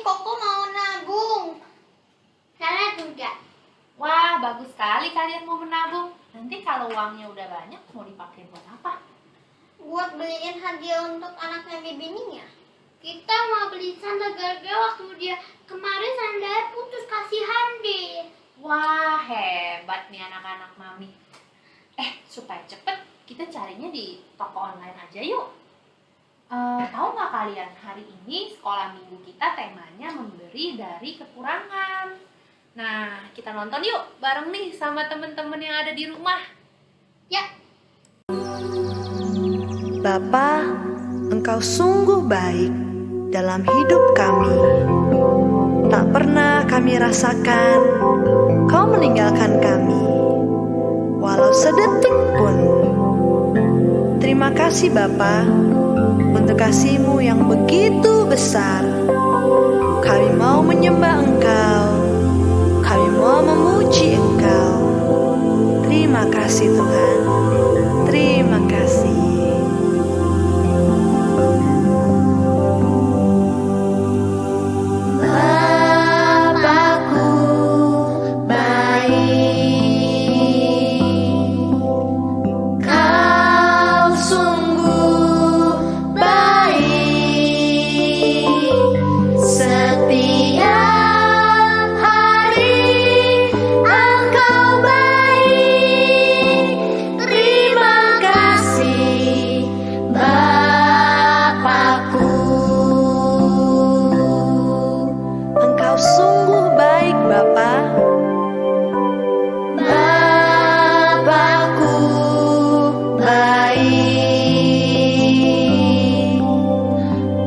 Koko mau nabung. Salah juga. Wah, bagus sekali kalian mau menabung. Nanti kalau uangnya udah banyak, mau dipakai buat apa? Buat beliin hadiah untuk anaknya bibinya. Kita mau beli sandal gara-gara waktu dia kemarin sandalnya putus, kasihan deh. Wah, hebat nih anak-anak mami. Supaya cepet, kita carinya di toko online aja yuk. Tahu nggak kalian, hari ini sekolah minggu kita temanya memberi dari kekurangan. Nah, kita nonton yuk bareng nih sama temen-temen yang ada di rumah. Ya. Bapa, Engkau sungguh baik dalam hidup kami. Tak pernah kami rasakan Kau meninggalkan kami, walau sedetik pun. Terima kasih Bapa, untuk kasih-Mu yang begitu besar. Kami mau menyembah Engkau, kami mau memuji Engkau. Terima kasih Tuhan, terima kasih. Bapakku baik, Kau sungguh baik. Setiap hari Engkau baik. Terima kasih Bapakku. Engkau sungguh baik Bapa. Bapakku baik,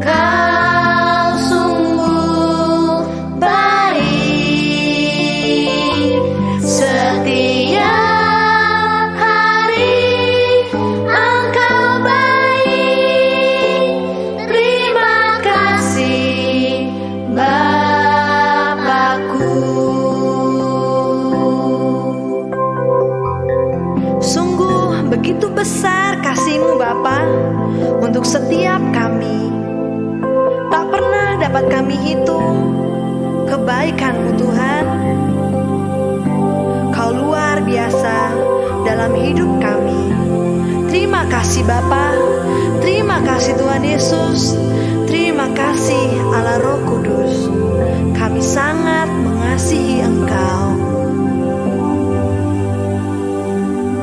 Kau sungguh baik. Setiap hari Engkau baik. Terima kasih Bapakku. Sungguh begitu besar kasih-Mu Bapa untuk setiap kami. Tak pernah dapat kami hitung kebaikan-Mu Tuhan. Kau luar biasa dalam hidup kami. Terima kasih Bapa, terima kasih Tuhan Yesus, terima kasih Allah Roh Kudus. Kami sangat mengasihi Engkau.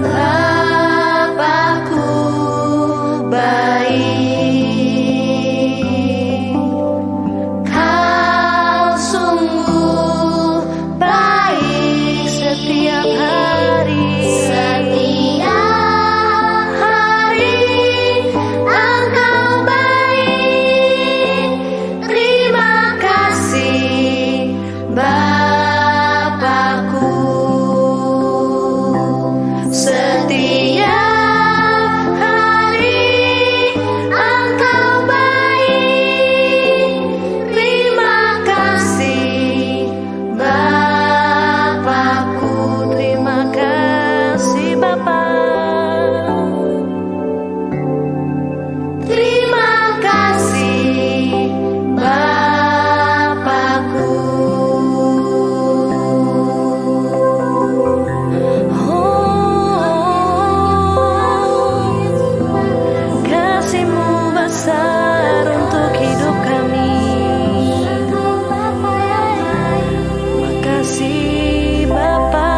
Bapakku baik, Kau sungguh baik. Setiap hari Setiap hari Engkau baik. Terima kasih Bapakku. Setiap hari Engkau baik. Terima kasih Bapakku. terima kasih Bapa. Terima kasih Bapakku. Kasih-Mu besar untuk hidup kami. Makasih Bapa.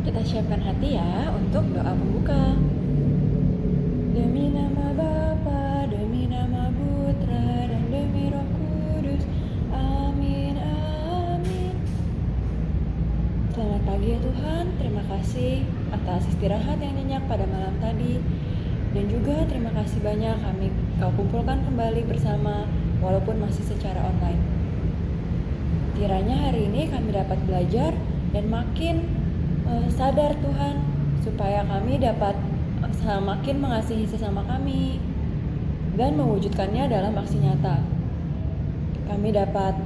Kita siapkan hati ya untuk doa pembuka. Demi nama Bapa, demi nama Putra, dan demi Roh Kudus. Amin, amin. Selamat pagi ya Tuhan, terima kasih atas istirahat yang nyenyak pada malam tadi. Dan juga terima kasih banyak Kau kumpulkan kembali bersama walaupun masih secara online. Kiranya hari ini kami dapat belajar dan makin sadar Tuhan, supaya kami dapat makin mengasihi sesama kami dan mewujudkannya dalam aksi nyata. Kami dapat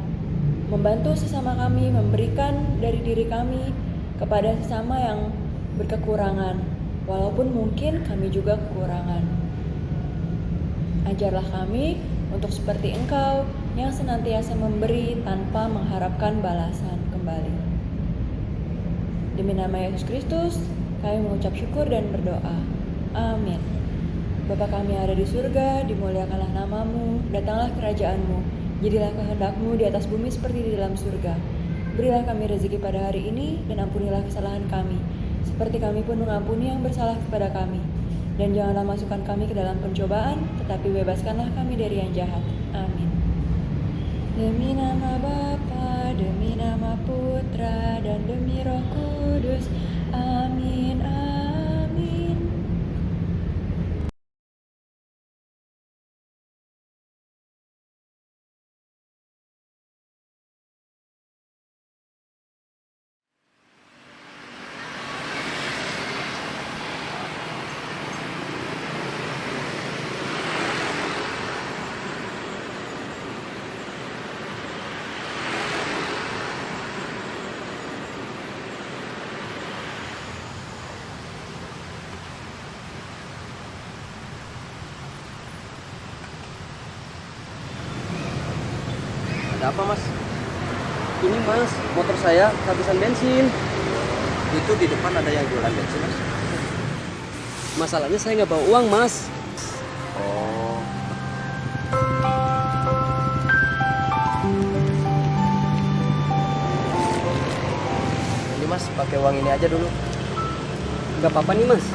membantu sesama kami, memberikan dari diri kami kepada sesama yang berkekurangan. walaupun mungkin kami juga kekurangan. Ajarlah kami untuk seperti Engkau yang senantiasa memberi tanpa mengharapkan balasan kembali. Demi nama Yesus Kristus, kami mengucap syukur dan berdoa. Amin. Bapa kami yang ada di surga, dimuliakanlah namamu, datanglah kerajaanmu, jadilah kehendakmu di atas bumi seperti di dalam surga. Berilah kami rezeki pada hari ini, dan ampunilah kesalahan kami, seperti kami pun mengampuni yang bersalah kepada kami. Dan janganlah masukkan kami ke dalam pencobaan, tetapi bebaskanlah kami dari yang jahat. Amin. Demi nama Bapa, demi nama Putra, dan demi Roh Kudus. Amin, amin. Ada apa mas? Ini mas, motor saya kehabisan bensin. Itu di depan ada yang jualan bensin mas. Masalahnya saya nggak bawa uang mas. Oh. Ini mas, pakai uang ini aja dulu. Nggak apa-apa nih mas.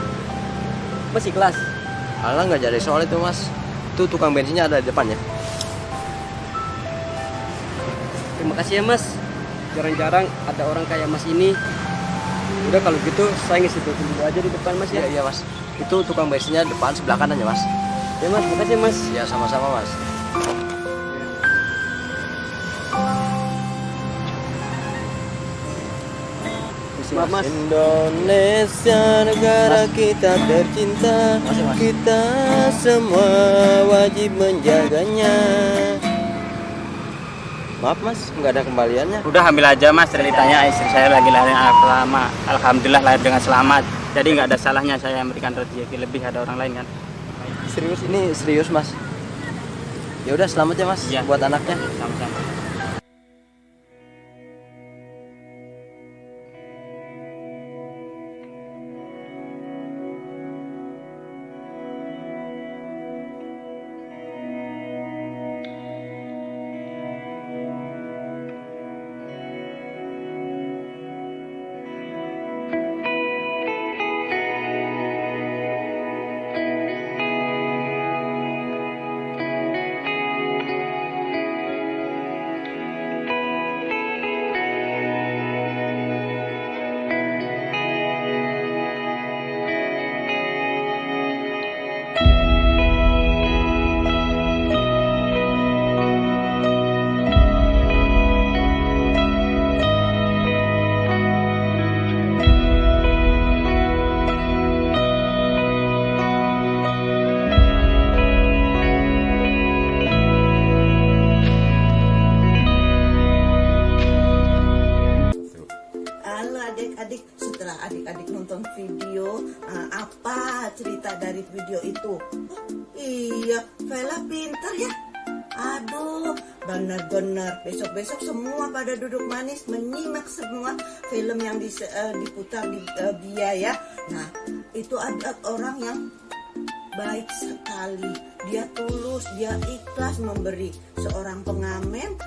Mas ikhlas? Alah nggak jadi soal itu mas. Tuh tukang bensinnya ada di depannya. Terima kasih ya mas, jarang-jarang ada orang kayak mas ini. Udah kalau gitu saya ngisi dulu aja di depan mas ya. Iya mas, itu tukang bensinnya depan sebelah kanan ya mas. Ya mas, makasih mas. Ya sama-sama mas. Maaf mas. Indonesia negara kita tercinta, kita semua wajib menjaganya. Maaf mas, nggak ada kembaliannya. Udah ambil aja mas, ceritanya istri saya lagi lahir lama. Alhamdulillah lahir dengan selamat. Jadi nggak ada salahnya saya memberikan rezeki lebih, ada orang lain kan. Serius, ini serius mas. Ya udah selamat ya mas, Ya. buat anaknya. Sama-sama. adik-adik, setelah adik-adik nonton video, apa cerita dari video itu? Oh, iya, Vela pintar ya. Aduh, benar-benar besok-besok semua pada duduk manis menyimak semua film yang diputar di dia ya. Nah, itu ada orang yang baik sekali, dia tulus, dia ikhlas memberi. Seorang pengamen,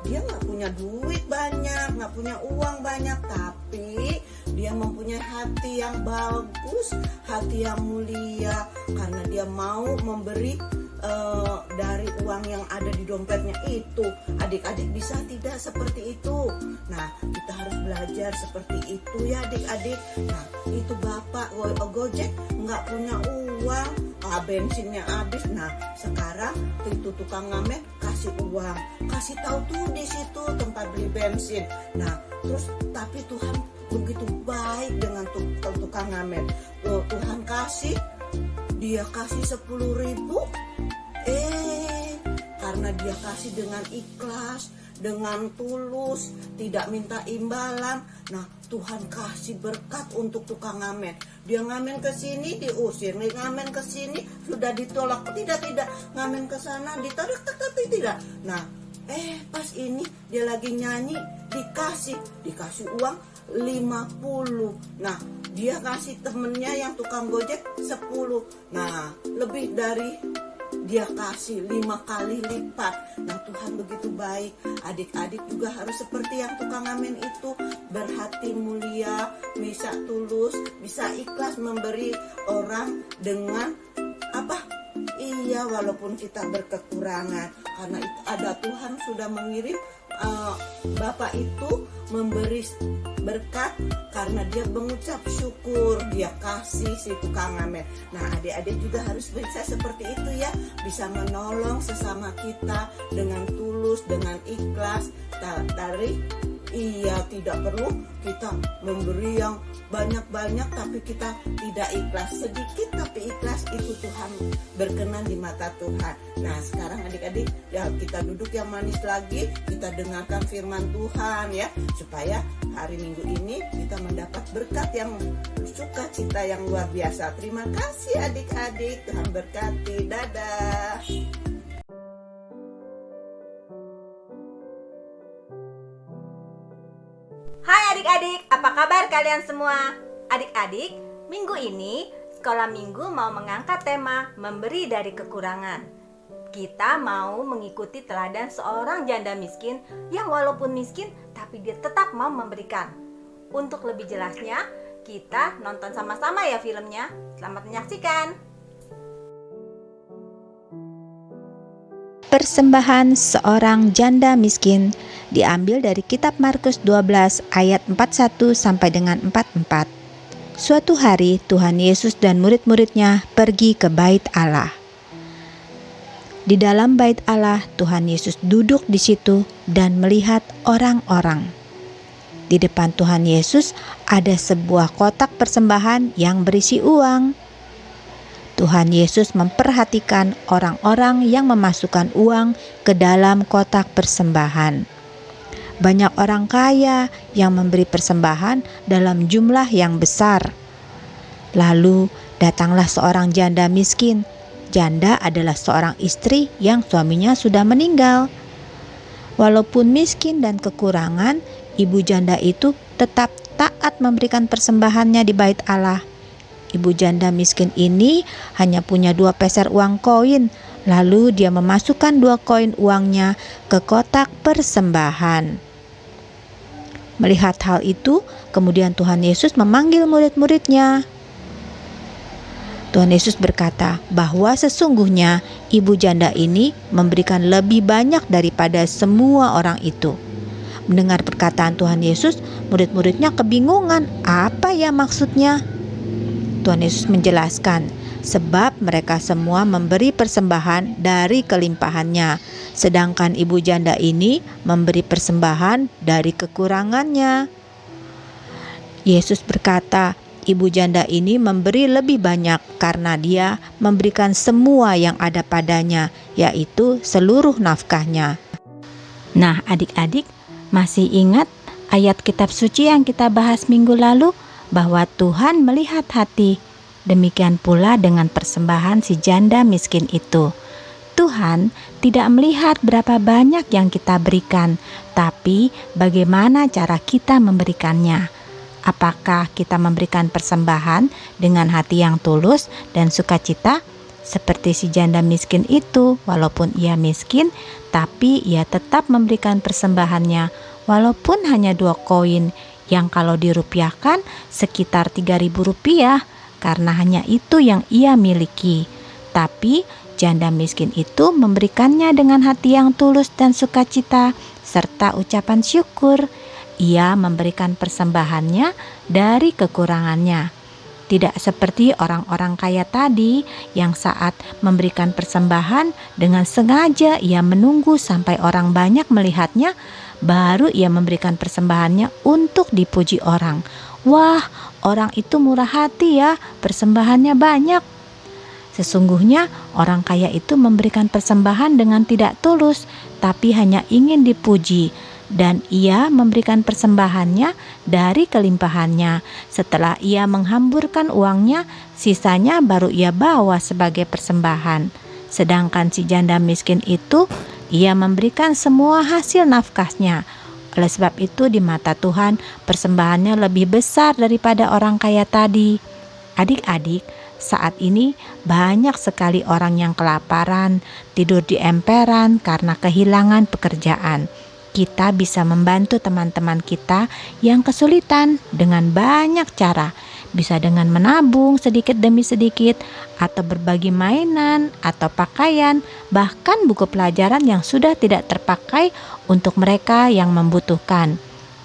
dia nggak punya duit banyak, nggak punya uang banyak, tapi dia mempunyai hati yang bagus, hati yang mulia, karena dia mau memberi dari uang yang ada di dompetnya itu. Adik-adik bisa tidak seperti itu? Nah, kita harus belajar seperti itu ya adik-adik. Nah, itu bapak Gojek nggak punya uang, bensinnya habis. Nah, sekarang itu tukang ngamen kasih uang, kasih tahu tuh di situ tempat beli bensin. Nah, terus tapi Tuhan begitu baik dengan tukang ngamen. Tuhan kasih, dia kasih 10.000. Karena dia kasih dengan ikhlas, dengan tulus, tidak minta imbalan. Nah, Tuhan kasih berkat untuk tukang ngamen. Dia ngamen ke sini diusir, ngamen ke sini sudah ditolak, tidak, ngamen ke sana ditarik, tapi tidak. Nah, pas ini dia lagi nyanyi, dikasih uang 50. Nah, dia kasih temennya yang tukang gojek 10. Nah, lebih dari dia kasih 5 kali lipat. Nah, Tuhan begitu baik. Adik-adik juga harus seperti yang tukang ngamen itu, berhati mulia, bisa tulus, bisa ikhlas memberi orang dengan iya, walaupun kita berkekurangan, karena itu ada Tuhan sudah mengirim Bapak itu memberi berkat karena dia mengucap syukur, dia kasih si tukang ngamen. Nah, adik-adik juga harus bisa seperti itu ya, bisa menolong sesama kita dengan tulus, dengan ikhlas. Tidak perlu kita memberi yang banyak-banyak tapi kita tidak ikhlas. Sedikit tapi ikhlas, itu Tuhan berkenan di mata Tuhan. Nah, sekarang adik-adik ya, kita duduk yang manis lagi, kita dengarkan firman Tuhan ya, supaya hari Minggu ini kita mendapat berkat yang sukacita yang luar biasa. Terima kasih adik-adik, Tuhan berkati. Dadah. Hai adik-adik, apa kabar kalian semua? Adik-adik, minggu ini Sekolah Minggu mau mengangkat tema memberi dari kekurangan. Kita mau mengikuti teladan seorang janda miskin yang walaupun miskin tapi dia tetap mau memberikan. Untuk lebih jelasnya, kita nonton sama-sama ya filmnya. Selamat menyaksikan. Persembahan seorang janda miskin diambil dari kitab Markus 12 ayat 41 sampai dengan 44. Suatu hari Tuhan Yesus dan murid-muridnya pergi ke bait Allah. Di dalam bait Allah, Tuhan Yesus duduk di situ dan melihat orang-orang. Di depan Tuhan Yesus ada sebuah kotak persembahan yang berisi uang. Tuhan Yesus memperhatikan orang-orang yang memasukkan uang ke dalam kotak persembahan. Banyak orang kaya yang memberi persembahan dalam jumlah yang besar. Lalu datanglah seorang janda miskin. Janda adalah seorang istri yang suaminya sudah meninggal. Walaupun miskin dan kekurangan, ibu janda itu tetap taat memberikan persembahannya di bait Allah. Ibu janda miskin ini hanya punya 2 peser uang koin, lalu dia memasukkan 2 koin uangnya ke kotak persembahan. Melihat hal itu, kemudian Tuhan Yesus memanggil murid-muridnya. Tuhan Yesus berkata bahwa sesungguhnya ibu janda ini memberikan lebih banyak daripada semua orang itu. Mendengar perkataan Tuhan Yesus, murid-muridnya kebingungan, apa ya maksudnya? Tuhan Yesus menjelaskan, sebab mereka semua memberi persembahan dari kelimpahannya, sedangkan ibu janda ini memberi persembahan dari kekurangannya. Yesus berkata, ibu janda ini memberi lebih banyak karena dia memberikan semua yang ada padanya, yaitu seluruh nafkahnya. Nah, adik-adik, masih ingat ayat kitab suci yang kita bahas minggu lalu? Bahwa Tuhan melihat hati. Demikian pula dengan persembahan si janda miskin itu. Tuhan tidak melihat berapa banyak yang kita berikan, tapi bagaimana cara kita memberikannya. Apakah kita memberikan persembahan dengan hati yang tulus dan sukacita? Seperti si janda miskin itu, walaupun ia miskin, tapi ia tetap memberikan persembahannya, walaupun hanya 2 koin, yang kalau dirupiahkan sekitar 3.000 rupiah, karena hanya itu yang ia miliki. Tapi janda miskin itu memberikannya dengan hati yang tulus dan sukacita, serta ucapan syukur. Ia memberikan persembahannya dari kekurangannya. Tidak seperti orang-orang kaya tadi yang saat memberikan persembahan dengan sengaja ia menunggu sampai orang banyak melihatnya, baru ia memberikan persembahannya untuk dipuji orang. Wah, orang itu murah hati ya, persembahannya banyak. Sesungguhnya orang kaya itu memberikan persembahan dengan tidak tulus, tapi hanya ingin dipuji. Dan ia memberikan persembahannya dari kelimpahannya. Setelah ia menghamburkan uangnya, sisanya baru ia bawa sebagai persembahan. Sedangkan si janda miskin itu, ia memberikan semua hasil nafkahnya. Oleh sebab itu di mata Tuhan, persembahannya lebih besar daripada orang kaya tadi. Adik-adik, saat ini banyak sekali orang yang kelaparan, tidur di emperan karena kehilangan pekerjaan. Kita bisa membantu teman-teman kita yang kesulitan dengan banyak cara. Bisa dengan menabung sedikit demi sedikit, atau berbagi mainan, atau pakaian, bahkan buku pelajaran yang sudah tidak terpakai untuk mereka yang membutuhkan.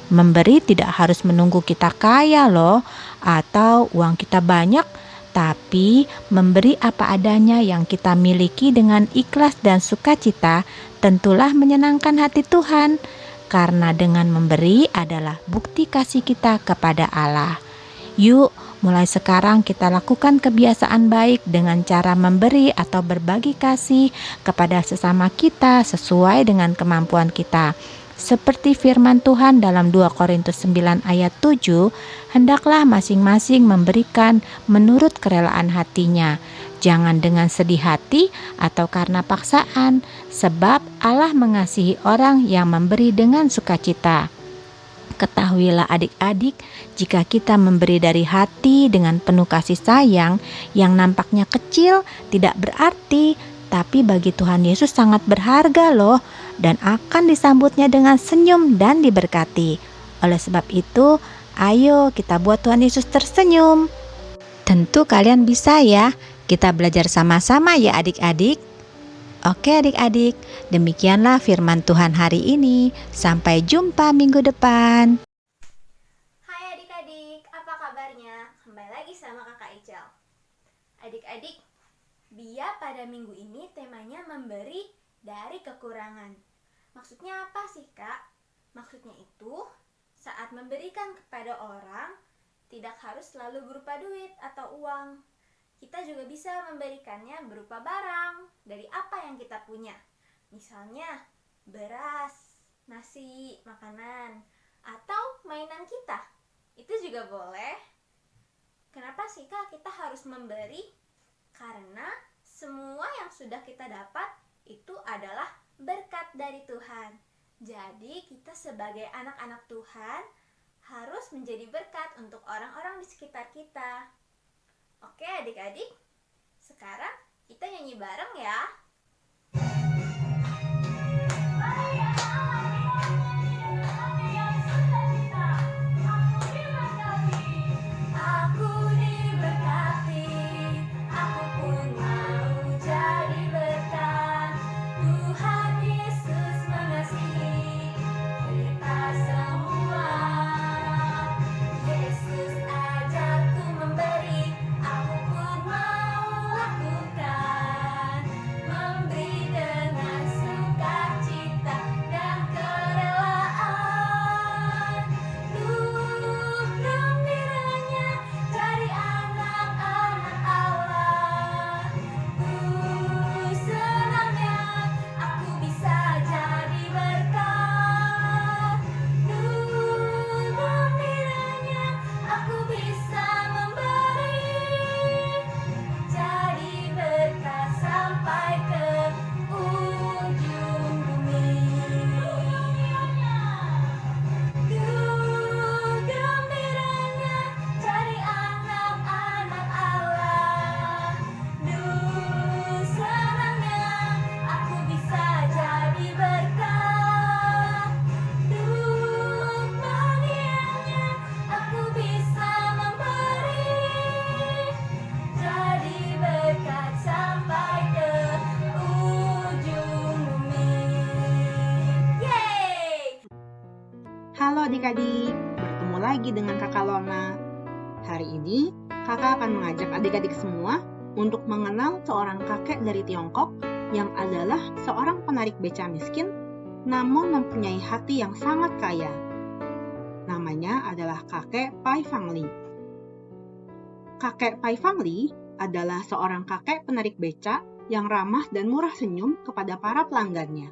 Memberi tidak harus menunggu kita kaya loh, atau uang kita banyak, tapi memberi apa adanya yang kita miliki dengan ikhlas dan sukacita tentulah menyenangkan hati Tuhan, karena dengan memberi adalah bukti kasih kita kepada Allah. Yuk, mulai sekarang kita lakukan kebiasaan baik dengan cara memberi atau berbagi kasih kepada sesama kita sesuai dengan kemampuan kita. Seperti firman Tuhan dalam 2 Korintus 9 ayat 7, hendaklah masing-masing memberikan menurut kerelaan hatinya. Jangan dengan sedih hati atau karena paksaan, sebab Allah mengasihi orang yang memberi dengan sukacita. Ketahuilah adik-adik, jika kita memberi dari hati dengan penuh kasih sayang, yang nampaknya kecil tidak berarti, tapi bagi Tuhan Yesus sangat berharga loh, dan akan disambutnya dengan senyum dan diberkati. Oleh sebab itu, ayo kita buat Tuhan Yesus tersenyum. Tentu kalian bisa ya, kita belajar sama-sama ya adik-adik. Oke adik-adik, demikianlah firman Tuhan hari ini. Sampai jumpa minggu depan. Hai adik-adik, apa kabarnya? Kembali lagi sama kakak Ical. Adik-adik, Bia pada minggu ini temanya memberi dari kekurangan. Maksudnya apa sih kak? Maksudnya itu, saat memberikan kepada orang, tidak harus selalu berupa duit atau uang. Kita juga bisa memberikannya berupa barang dari apa yang kita punya. Misalnya beras, nasi, makanan, atau mainan kita. Itu juga boleh. Kenapa sih kak kita harus memberi? Karena semua yang sudah kita dapat itu adalah berkat dari Tuhan. Jadi kita sebagai anak-anak Tuhan harus menjadi berkat untuk orang-orang di sekitar kita. Oke adik-adik, sekarang kita nyanyi bareng ya. Aku diberkati, aku pun mau jadi berkat. Tuhan Yesus mengasihi kita semua. Yesus ajarku memberi, aku pun mau lakukan. Memberi dengan sukacita dan kerelaan. Gembiranya cari anak-anak Allah. Senangnya aku bisa jadi berkat. Gembiranya aku bisa memberi, jadi berkat sampai ke ujung bumi. Gembiranya cari anak-anak Allah. Senangnya aku bisa jadi berkat. Bahagianya aku bisa memberi, jadi berkat sampai ke ujung bumi. Yeay! Halo adik-adik, bertemu lagi dengan kakak Lona. Hari ini kakak akan mengajak adik-adik semua untuk mengenal seorang kakek dari Tiongkok yang adalah seorang penarik beca miskin namun mempunyai hati yang sangat kaya. Namanya adalah kakek Pai Fang Li. Kakek Pai Fang Li adalah seorang kakek penarik beca yang ramah dan murah senyum kepada para pelanggannya.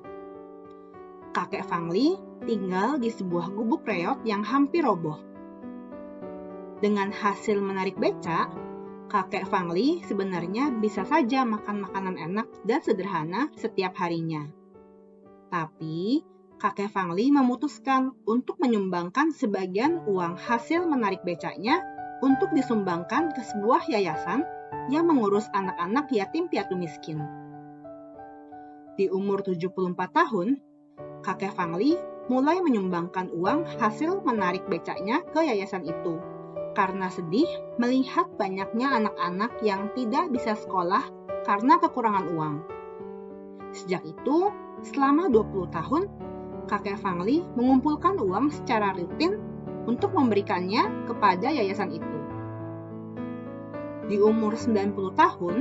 Kakek Fangli tinggal di sebuah gubuk reot yang hampir roboh. Dengan hasil menarik beca, kakek Fangli sebenarnya bisa saja makan makanan enak dan sederhana setiap harinya. Tapi, kakek Fangli memutuskan untuk menyumbangkan sebagian uang hasil menarik becanya untuk disumbangkan ke sebuah yayasan yang mengurus anak-anak yatim piatu miskin. Di umur 74 tahun, kakek Fangli mulai menyumbangkan uang hasil menarik becanya ke yayasan itu karena sedih melihat banyaknya anak-anak yang tidak bisa sekolah karena kekurangan uang. Sejak itu, selama 20 tahun, kakek Fangli mengumpulkan uang secara rutin untuk memberikannya kepada yayasan itu. Di umur 90 tahun,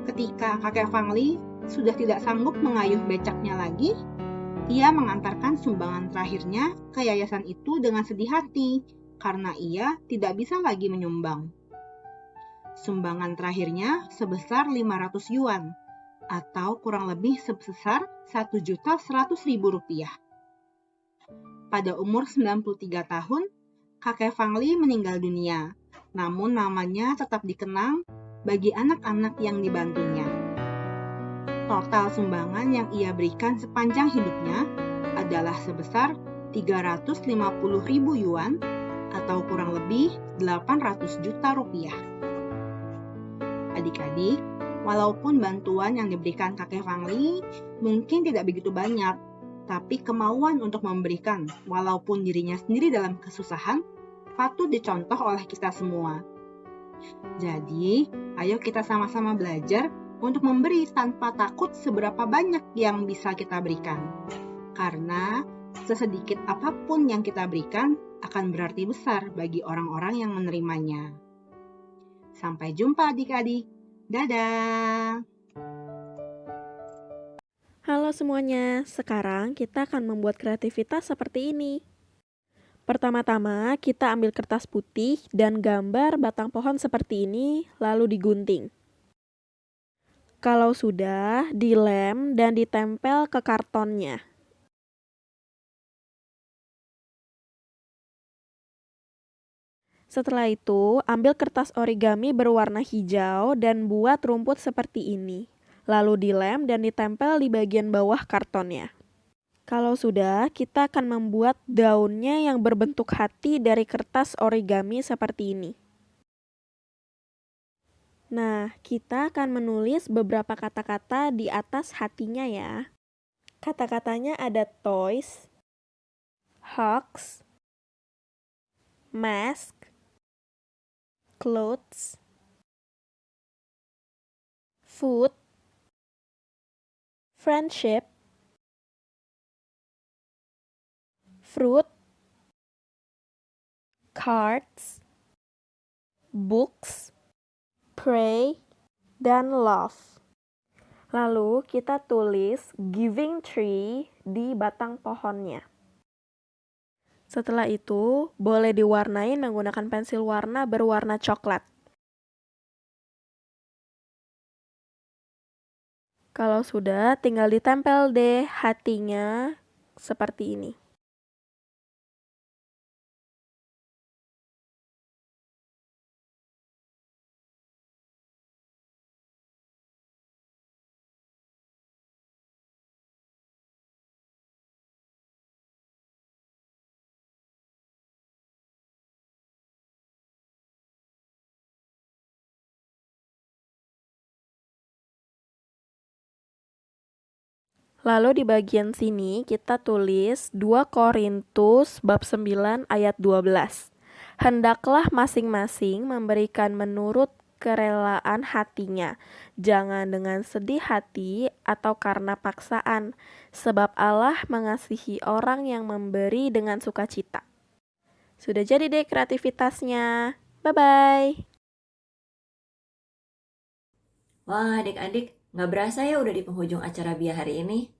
ketika kakek Fangli sudah tidak sanggup mengayuh becaknya lagi, ia mengantarkan sumbangan terakhirnya ke yayasan itu dengan sedih hati karena ia tidak bisa lagi menyumbang. Sumbangan terakhirnya sebesar 500 yuan atau kurang lebih sebesar 1.100.000 rupiah. Pada umur 93 tahun, kakek Fangli meninggal dunia, namun namanya tetap dikenang bagi anak-anak yang dibantunya. Total sumbangan yang ia berikan sepanjang hidupnya adalah sebesar 350.000 yuan atau kurang lebih 800 juta rupiah. Adik-adik, walaupun bantuan yang diberikan kakek Fangli mungkin tidak begitu banyak, tapi kemauan untuk memberikan walaupun dirinya sendiri dalam kesusahan patut dicontoh oleh kita semua. Jadi, ayo kita sama-sama belajar untuk memberi tanpa takut seberapa banyak yang bisa kita berikan. Karena sesedikit apapun yang kita berikan akan berarti besar bagi orang-orang yang menerimanya. Sampai jumpa adik-adik. Dadah! Halo semuanya, sekarang kita akan membuat kreativitas seperti ini. Pertama-tama, kita ambil kertas putih dan gambar batang pohon seperti ini, lalu digunting. Kalau sudah, dilem dan ditempel ke kartonnya. Setelah itu, ambil kertas origami berwarna hijau dan buat rumput seperti ini. Lalu dilem dan ditempel di bagian bawah kartonnya. Kalau sudah, kita akan membuat daunnya yang berbentuk hati dari kertas origami seperti ini. Nah, kita akan menulis beberapa kata-kata di atas hatinya ya. Kata-katanya ada toys, hugs, mask, clothes, food, friendship, fruit, cards, books, pray, dan love. Lalu kita tulis giving tree di batang pohonnya. Setelah itu, boleh diwarnai menggunakan pensil warna berwarna coklat. Kalau sudah, tinggal ditempel deh hatinya seperti ini. Lalu di bagian sini kita tulis 2 Korintus bab 9 ayat 12. Hendaklah masing-masing memberikan menurut kerelaan hatinya, jangan dengan sedih hati atau karena paksaan, sebab Allah mengasihi orang yang memberi dengan sukacita. Sudah jadi deh kreativitasnya. Bye-bye. Wah adik-adik, nggak berasa ya udah di penghujung acara Bia hari ini.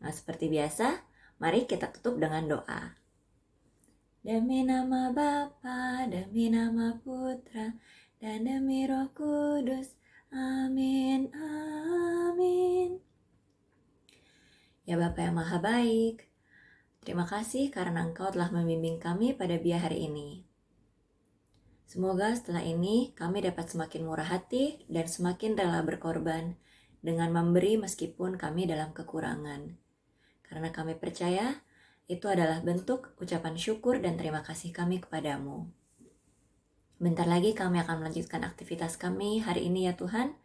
Nah seperti biasa, mari kita tutup dengan doa. Demi nama Bapa, demi nama Putra, dan demi Roh Kudus. Amin, amin. Ya Bapa yang Maha Baik, terima kasih karena Engkau telah membimbing kami pada Bia hari ini. Semoga setelah ini kami dapat semakin murah hati dan semakin rela berkorban dengan memberi meskipun kami dalam kekurangan. Karena kami percaya itu adalah bentuk ucapan syukur dan terima kasih kami kepadamu. Bentar lagi kami akan melanjutkan aktivitas kami hari ini ya Tuhan.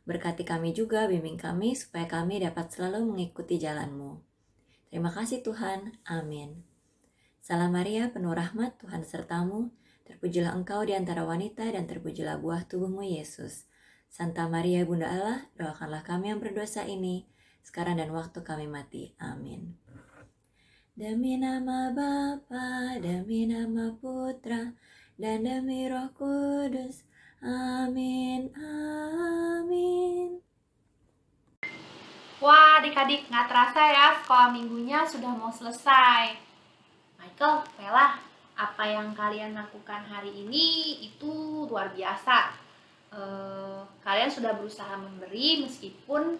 Berkati kami juga, bimbing kami supaya kami dapat selalu mengikuti jalan-Mu. Terima kasih Tuhan. Amin. Salam Maria, penuh rahmat, Tuhan sertamu. Terpujilah Engkau di antara wanita dan terpujilah buah tubuhmu Yesus. Santa Maria Bunda Allah, doakanlah kami yang berdosa ini, sekarang dan waktu kami mati. Amin. Demi nama Bapa, demi nama Putra, dan demi Roh Kudus. Amin, amin. Wah, adik-adik, nggak terasa ya sekolah minggunya sudah mau selesai. Michael, Bella, apa yang kalian lakukan hari ini itu luar biasa. Kalian sudah berusaha memberi meskipun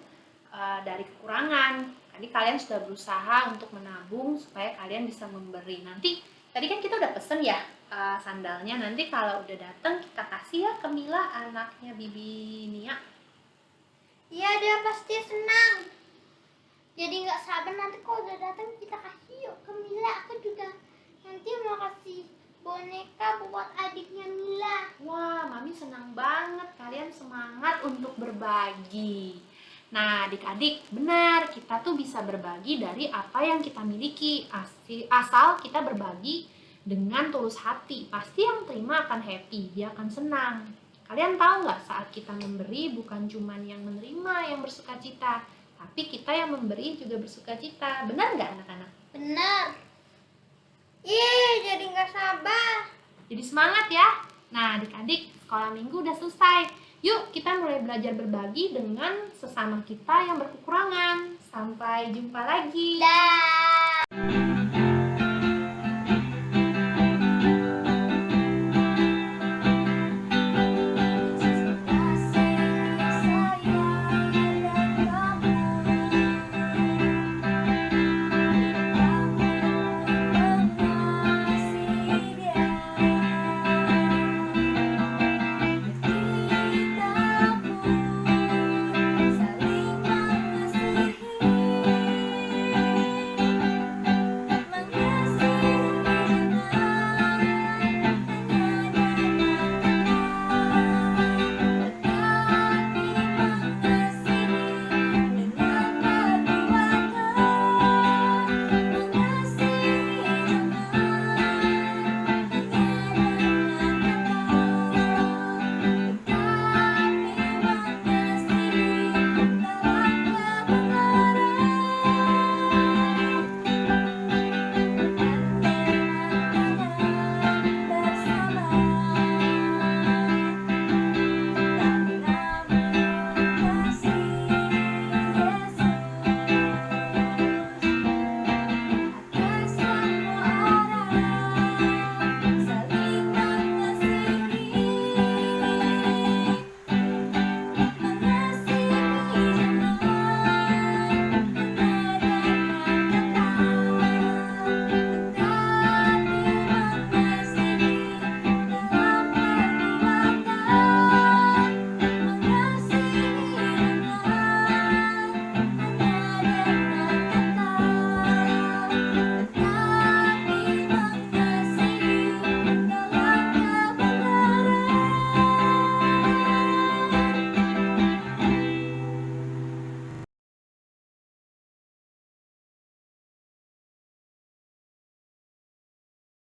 dari kekurangan. Tadi kalian sudah berusaha untuk menabung supaya kalian bisa memberi. Nanti, tadi kan kita udah pesen ya sandalnya. Nanti kalau udah datang kita kasih ya ke Mila, anaknya Bibi Nia. Iya, dia pasti senang. Jadi nggak sabar nanti kalau udah datang kita kasih yuk ke Mila. Aku juga nanti mau kasih boneka buat adiknya Mila. Wah, Mami senang banget kalian semangat untuk berbagi. Nah, adik-adik, benar, kita tuh bisa berbagi dari apa yang kita miliki. Asal kita berbagi dengan tulus hati, pasti yang terima akan happy, dia akan senang. Kalian tahu nggak, saat kita memberi bukan cuman yang menerima yang bersuka cita, tapi kita yang memberi juga bersuka cita. Benar nggak anak-anak? Benar. Jadi nggak sabar. Jadi semangat ya. Nah, adik-adik, sekolah minggu udah selesai. Yuk kita mulai belajar berbagi dengan sesama kita yang berkekurangan. Sampai jumpa lagi. Dah.